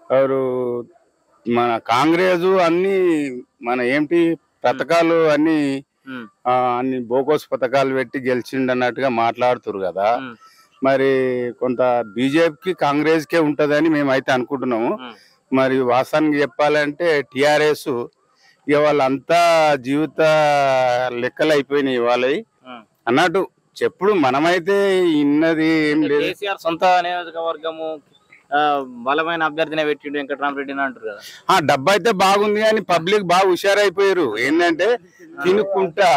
ఎవరు మన కాంగ్రెస్ అన్ని మన ఏంటి పథకాలు అన్ని అన్ని బోగస్ పథకాలు పెట్టి గెలిచిండు అన్నట్టుగా మాట్లాడుతురు కదా. మరి కొంత బీజేపీకి కాంగ్రెస్ కే ఉంటదని మేమైతే అనుకుంటున్నాము. మరి వాస్తవానికి చెప్పాలంటే టిఆర్ఎస్ ఇక వాళ్ళంతా జీవిత లెక్కలు అయిపోయినాయి వాళ్ళవి అన్నట్టు చెప్పుడు. మనమైతే ఇన్నది ఏం లేదు. కేసీఆర్ సొంత నియోజకవర్గము బలమైన అభ్యర్థినే పెట్టిండు వెంకటరామరెడ్డి అంటారు కదా. డబ్బు అయితే బాగుంది కానీ పబ్లిక్ బాగా హుషారైపోయారు. ఏంటంటే తినుకుంటా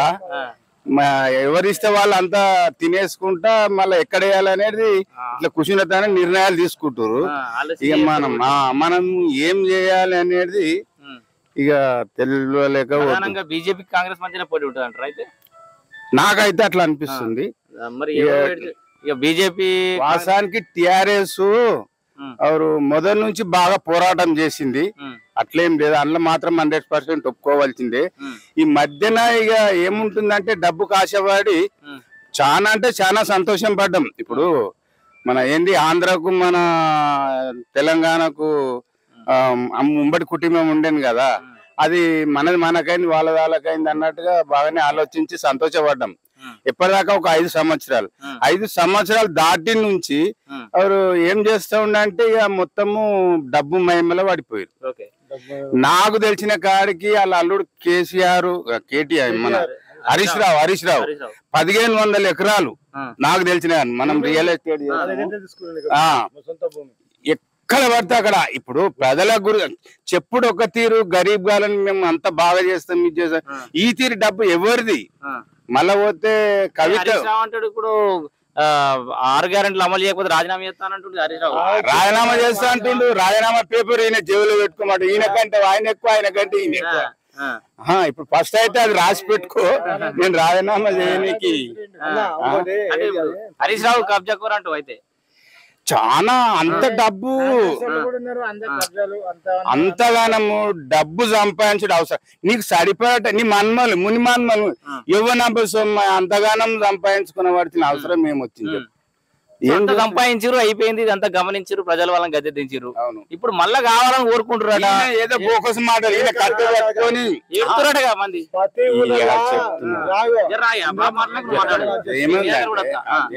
ఎవరిస్తే వాళ్ళు అంతా తినేసుకుంటా మళ్ళీ ఎక్కడ వేయాలనేది ఇట్లా కుషినతోనే నిర్ణయాలు తీసుకుంటారు. ఇక మనం ఏం చేయాలి అనేది ఇక తెలియలేక బీజేపీ కాంగ్రెస్ మధ్యన పోటీ ఉంటుంది అంటారు. అయితే నాకైతే అట్లా అనిపిస్తుంది. మరి బీజేపీ వాస్తవానికి టిఆర్ఎస్ ఎవరు మొదటి నుంచి బాగా పోరాటం చేసింది, అట్లేం లేదు. అందులో మాత్రం 100% ఒప్పుకోవాల్సిందే. ఈ మధ్యన ఇక ఏముంటుందంటే డబ్బుకు ఆశపడి చాలా అంటే చాలా సంతోషం పడ్డాం. ఇప్పుడు మన ఏంది ఆంధ్రకు మన తెలంగాణకు ముంబడి కుటుంబం ఉండేది కదా, అది మనకైంది వాళ్ళకైంది అన్నట్టుగా బాగానే ఆలోచించి సంతోషపడ్డాం. ఎప్పటిదాకా ఒక 5 సంవత్సరాలు దాటి నుంచి ఎవరు ఏం చేస్తా ఉండంటే ఇక మొత్తము డబ్బు మహిమలో పడిపోయారు. నాకు తెలిసిన కాడికి వాళ్ళ అల్లుడు కేటీఆర్ మన హరీష్ రావు 1500 ఎకరాలు నాకు తెలిసిన మనం రియల్ ఎస్టేట్ ఎక్కడ పడితే అక్కడ. ఇప్పుడు ప్రజల చెప్పుడు ఒక తీరు గరీబ్ గాలని మేము అంత బాగా చేస్తాం ఇది చేస్తాం, ఈ తీరు డబ్బు ఎవరిది? మళ్ళా పోతే కవిత అంటాడు ఇప్పుడు 6 గ్యారెంటీలు అమలు చేయకపోతే రాజీనామా చేస్తానంటుండే హరీష్ రావు. రాజీనామా చేస్తా అంటుండు. రాజీనామా పేపర్ ఈయన జేబులో పెట్టుకోమాట. ఈయన కంటే ఆయన ఎక్కువ, ఆయన కంటే ఈయన ఎక్కువ. ఇప్పుడు ఫస్ట్ అయితే అది రాసి పెట్టుకో, నేను రాజీనామా చేయడానికి. హరీష్ రావు కబ్జా కూర అంటూ అయితే చాలా అంత డబ్బు అంతగానము డబ్బు సంపాదించడం అవసరం. నీకు సరిపడ నీ ముని మన్మలు యువనబ్బు సొమ్మ అంతగానం సంపాదించుకున్న వాడికి అవసరం ఏమొచ్చింది? ఎంత సంపాదించారు అయిపోయింది, ఇదంతా గమనించారు, ప్రజల వాళ్ళని గద్దెదించారు. ఇప్పుడు మళ్ళా కావాలని కోరుకుంటారు. ఏదో బోకస్ మాటలు కట్టుకొని ఎడుతున్నట్టుగా మంది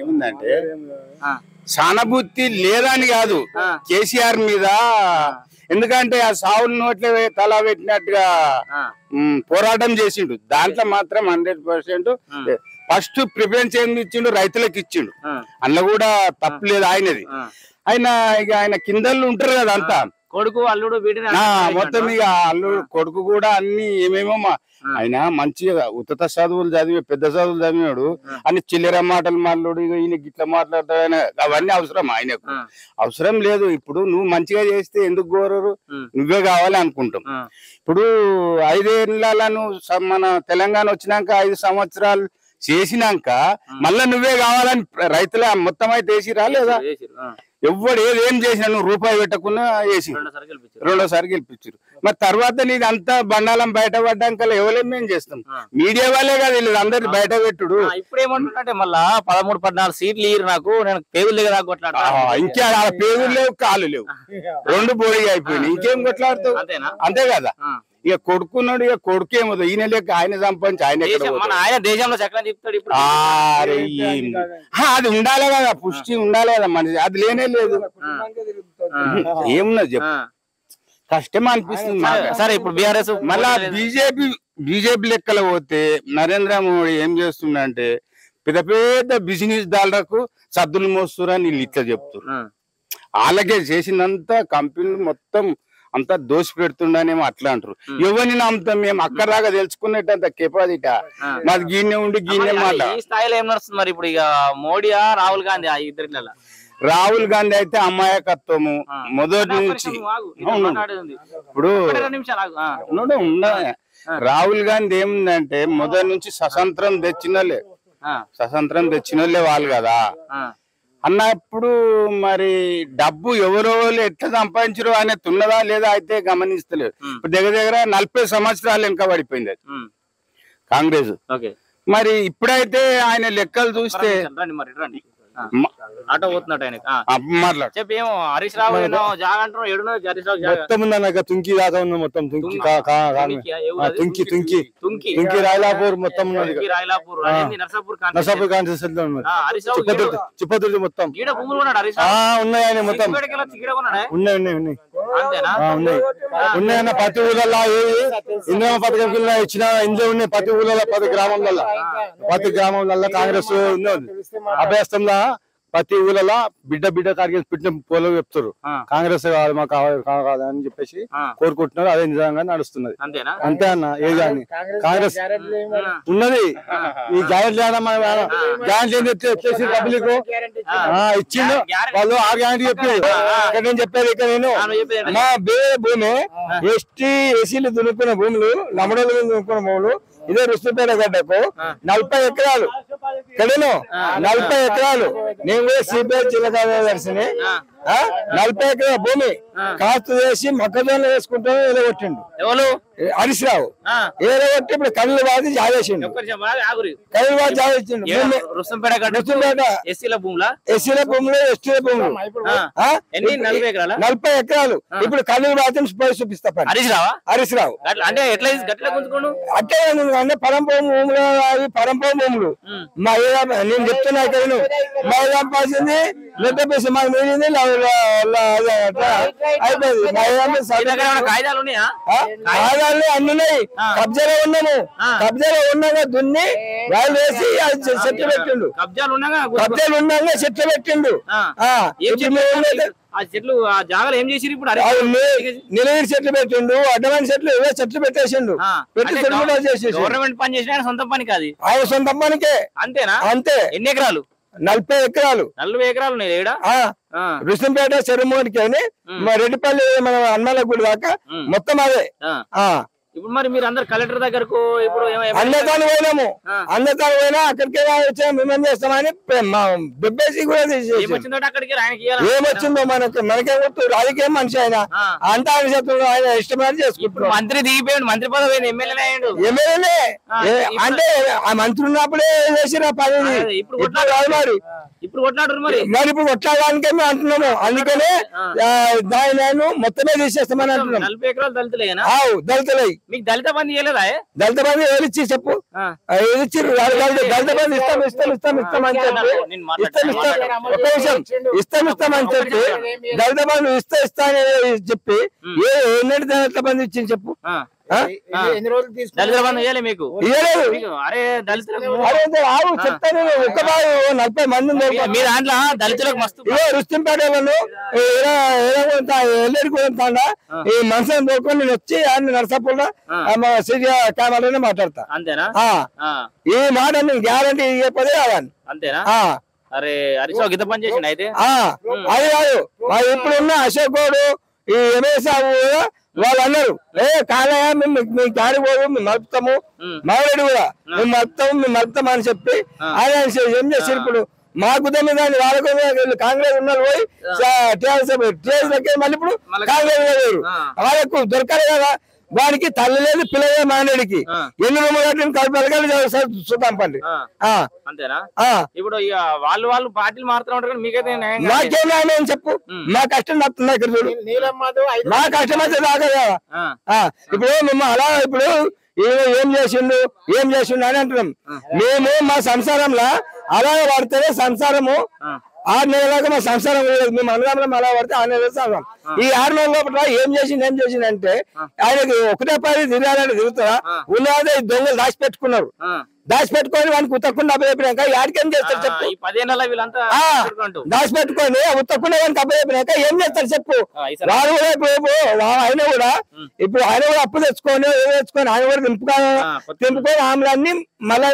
ఏముందంటే సానుభూతి లేదని కాదు కేసీఆర్ మీద. ఎందుకంటే ఆ సావులు నోట్ల తల పెట్టినట్టుగా పోరాటం చేసిండు. దాంట్లో మాత్రం 100% ఫస్ట్ ప్రిఫరెన్స్ ఏమి ఇచ్చిండు, రైతులకు ఇచ్చిండు. అందులో కూడా తప్పు లేదు ఆయనది. ఆయన కిందలు ఉంటారు కదా అంతా, కొడుకు అల్లుడు మొత్తం ఇక అల్లుడు కొడుకు కూడా అన్ని ఏమేమో ఆయన మంచిగా ఉత్తత చదువులు పెద్ద చదువులు చదివాడు. అన్ని చిల్లర మాటలు మాట్లాడు, ఈయన గిట్లా మాట్లాడతాడు. అవన్నీ అవసరం ఆయనకు? అవసరం లేదు. ఇప్పుడు నువ్వు మంచిగా చేస్తే ఎందుకు కోరరు? నువ్వే కావాలి అనుకుంటాం. ఇప్పుడు 5 ఏళ్ళ నువ్వు మన తెలంగాణ వచ్చినాక 5 సంవత్సరాలు చేసినాక మళ్ళా నువ్వే కావాలని రైతుల మొత్తం అయితే వేసి రాలేదా? ఎవడు ఏదేం చేసినా నువ్వు రూపాయి పెట్టకుండా వేసి 2సారి గెలిపించారు. మరి తర్వాత నీది అంతా బండాలం బయటపడ్డాక ఎవరేం చేస్తాం? మీడియా వాళ్ళే కదా వీళ్ళు అందరు బయట పెట్టుడు. ఇప్పుడు ఏమంటున్నట్టే మళ్ళా 13-14 సీట్లు ఇయ్యరు నాకు, నేను పేగులు లేక కొట్లాడు. ఇంకా పేగులు లేవు, కాళ్ళు లేవు, 2 బోడిగా అయిపోయినాయి. ఇంకేం కొట్లాడుతావు? అంతే కదా. ఇక కొడుకున్నాడు, ఇక కొడుకేమో ఈయన లేక ఆయన సంపాదించి ఆయన దేశంలో చక్రం చెప్తాడు. ఇప్పుడు అది ఉండాలి కదా, పుష్టి ఉండాలి కదా మనిషి. అది లేనే లేదు. ఏమున్నది చెప్పు, కష్టం అనిపిస్తుంది. సరే ఇప్పుడు బీఆర్ఎస్ మళ్ళా బీజేపీ లెక్కలు పోతే నరేంద్ర మోడీ ఏం చేస్తుండే, పెద్ద పెద్ద బిజినెస్ దారులకు సద్దులు మోస్తురని వీళ్ళు ఇట్లా చెప్తున్నారు. వాళ్ళకే చేసినంత కంపెనీలు మొత్తం అంతా దోషి పెడుతుండనేమో అట్లా అంటారు. ఎవరిని నమ్ముతాం మేము? అక్కడ దాకా తెలుసుకునేటంత కెపాసిటీ మాది గీనే ఉండి గీనే మాట. ఈ స్థాయిలో ఏం నడుస్తుంది మరి ఇప్పుడు? ఇక మోడీయా రాహుల్ గాంధీ? ఇద్దరిలో రాహుల్ గాంధీ అయితే అమాయకత్వము మొదటి నుంచి. ఇప్పుడు రాహుల్ గాంధీ ఏముందంటే మొదటి నుంచి స్వతంత్రం తెచ్చినోళ్ళే వాళ్ళు కదా అన్నప్పుడు మరి డబ్బు ఎవరో ఎట్లా సంపాదించరు అనేది ఉన్నదా లేదా అయితే గమనిస్తలేదు. ఇప్పుడు దగ్గర 40 సంవత్సరాలు వెనక పడిపోయింది అది కాంగ్రెస్. మరి ఇప్పుడైతే ఆయన లెక్కలు చూస్తే ఆటో పోతున్నట్టు ఆయనకి మాట్లాడు చెప్పి ఏమో హరీష్ రావు ఏమో జాగా అంటున్నావు ఏడున్నో హరీష్ రావు మొత్తం ఉందన్న తుంకి దాకా ఉంది మొత్తం తుంకి తుంకి తుంకి తుంకి రాయలాపూర్ మొత్తం ఉన్నది రాయలాపూర్ నర్సాపూర్ నర్సాపూర్ కాన్సెస్ హరీష్ రావు చిప్పతుర్తి మొత్తం ఈడ భూములు కొన్నాడు హరీష్ రావు ఉన్నాయి ఆయన మొత్తం ఉన్నాయి ఉన్నాయి ఉన్నాయి ఉన్నాయన్న ప్రతి ఊళ్ళల్లో ఇందిరా పథకం కింద ఇచ్చిన ఇందులో ఉన్నాయి ప్రతి ఊళ్ళలో ప్రతి గ్రామంలో కాంగ్రెస్ అభ్యస్తంలో ప్రతి ఊళ్ళలో బిడ్డ కాడికి పెట్టిన పోలో చెప్తారు కాంగ్రెస్ కావాలి మాకు కావాలి అని చెప్పేసి కోరుకుంటున్నారు. అదే నిజంగా నడుస్తున్నది అంతే అన్న. ఏది కానీ కాంగ్రెస్ ఉన్నది ఈ గ్యారెంటీ గ్యారెంటీ వచ్చేసి పబ్లిక్ ఇచ్చిండు వాళ్ళు ఆ గ్యారెంటీ చెప్పి ఇక్కడ నేను చెప్పేది ఇక్కడ నేను మా భూమి ఎస్సీలు దున్నుకున్న భూములు నమ్మడలు దున్నుకున్న భూములు ఇదే రుస్తుపేట గడ్డకు 40 ఎకరాలు ఇక్కడను 40 ఎకరాలు నేను కూడా సిపిఐ జిల్లా కార్యదర్శిని 40 ఎకరాల భూమి కాస్తు చేసి మొక్కజొన్న వేసుకుంటాను ఎలగొట్టిండు ఎవరు హరీష్ రావు ఎలగొట్టి ఇప్పుడు కళ్ళు బాధి జాగేసిండు కళ్ళు బాధి జాగేసిండు ఎస్సీల భూములు ఎస్టీల భూములు 40 ఎకరాలు ఇప్పుడు కళ్ళు బాధి పోయి చూపిస్తా హరీష్ రావు అంటే అంటే పరంపూర్ భూములు అవి పరంపూర్ భూములు మా నేను చెప్తున్నా ఇక్కడ మా సంపాదించింది లెక్కపేసి మాకు మిగిలింది కాయిదాలు అన్నున్నాయి. కబ్జాలో ఉన్నాము కబ్జాలో ఉన్నాగా దున్ని వాళ్ళు వేసి చెట్లు పెట్టిండు కబ్జాలు ఉన్నాగా చెట్లు పెట్టిండు చెట్లు ఆ జాగాలు ఏం చేసి ఇప్పుడు నిలవీడి చెట్లు పెట్టిండు అడ్డమైన చెట్లు ఏవో చెట్లు పెట్టేసిండు పెట్టి గవర్నమెంట్ పని చేసిన ఆయన సొంత పని కాదు ఆయన సొంత పనికే అంతేనా అంతే. ఎన్ని ఎకరాలు 40 ఎకరాలు 40 ఎకరాలు ఉన్నాయి ఈడ రుసంపేట చెరుమూడికి అని మా రెడ్డిపల్లి మన హనుమాల గుడి దాకా మొత్తం అదే. ఇప్పుడు మరి మీరు అందరు కలెక్టర్ దగ్గరకు ఇప్పుడు అన్నతాను పోయినాము అన్నతాను పోయినా అక్కడికే వచ్చా మేమేం చేస్తామని దుబ్బేసి కూడా ఏమొచ్చిందో మనకే గుర్తు రాజకీయం మనిషి ఆయన అంతా ఆయన ఇష్టమైన చేసుకుంటున్నాడు. మంత్రి దిగిపోయాడు మంత్రి పదవి ఎమ్మెల్యే ఎమ్మెల్యేనే అంటే ఆ మంత్రి ఉన్నప్పుడే చేసిన పని మరి ఇప్పుడు కొట్లాడు మరి ఇప్పుడు కొట్లాడడానికే మేము అంటున్నాము. అందుకనే దాని మొత్తమే తీసేస్తామని అంటున్నాం. 40 ఎకరాలు దళితులేనా? దళితులై మీకు దళిత బంధు చేయలేదా? దళిత బంధు ఏలిచ్చి చెప్పు ఏలిచ్చిర్రు దళిత బంధు ఇస్తామని చెప్పి దళిత బంధు ఇస్తా అని చెప్పి ఎన్నటి దళిత బంధు ఇచ్చింది చెప్పు. దళిత బంధు ఇవ్వలే మీకు? అరే చెప్తాను 40 మంది మీ దాంట్లో దళితులకు మస్తు రుస్తుంపేట ఈ మనసుని దోకొని నేను వచ్చి ఆయన నరసాపూర్లో కెమెరాలోనే మాట్లాడతా. అంతేనా? ఈ మాట నేను గ్యారంటీ చెప్పదే కావాలి. అంతేనా? అరే హరీష్ రావు గీత పని చేసిండు అయితే అది కాదు ఇప్పుడున్న అశోక్ గౌడు ఈ ఎంఎస్ వాళ్ళు అన్నారు కాలయా మేము గాడి పోదు మేము మలుపుతాము మావిరెడ్డి కూడా మేము మలుపుతాం అని చెప్పి ఆయన ఏం చేస్తారు ఇప్పుడు మాకు మీద వాళ్ళకు కాంగ్రెస్ ఉన్నారు పోయి టీఆర్ఎస్ దగ్గర మళ్ళీ ఇప్పుడు కాంగ్రెస్ వాళ్ళకు దొరకాలి కదా. వాడికి తల్లి లేదు పిల్లలే మానేడికి ఎన్ని రూపాయలు కలిపి చూద్దాం పండి. అంతేనా? ఇప్పుడు వాళ్ళు పార్టీలు మారుతూ ఉంటారు మీకైతే నాకేం న్యాయం చెప్పు. మా కష్టం నడుతుంది ఇక్కడ చూడు మా కష్టం అయితే దాకా ఇప్పుడు మేము అలా ఇప్పుడు ఏం చేసిండు అని అంటున్నాం. మేము మా సంసారంలో అలాగే పడితేనే సంసారము 6 నెలలాగా మా సంసారం మేము అనుదానం అలా పడితే 6 నెలల సంసారం. ఈ 6 నెలల లోపల ఏం చేసింది అంటే ఆయనకి ఒకటే పని తిరగాలని తిరుగుతారా ఉన్నదే దొంగలు దాచిపెట్టుకున్నారు. దాచిపెట్టుకొని వాడికి ఉత్తకుండా అప్పచెప్పినాక యాడికేం చేస్తారు చెప్పు. దాచిపెట్టుకొని ఉత్తకుండా వాడికి అప్పచెప్పినాక ఏం చేస్తారు చెప్పు. వాడు కూడా ఇప్పుడు ఆయన కూడా అప్పు తెచ్చుకొని ఆయన కూడా తింపుకొని ఆమెలన్నీ మళ్ళా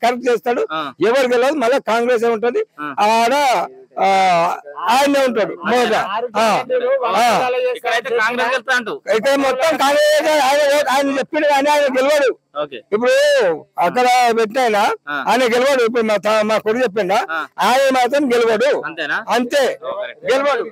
కరెక్ట్ చేస్తాడు. ఎవరికి వెళ్ళదు మళ్ళీ కాంగ్రెస్ ఉంటది ఆడ ఆయనే ఉంటాడు. ఇక్కడ మొత్తం కాంగ్రెస్ ఆయన చెప్పిండు కానీ ఆయన గెలవడు. ఇప్పుడు అక్కడ పెట్టినా ఆయన గెలవడు. ఇప్పుడు మా కొడుకు చెప్పిండా ఆయన మాత్రం గెలవడు. అంతే గెలవడు.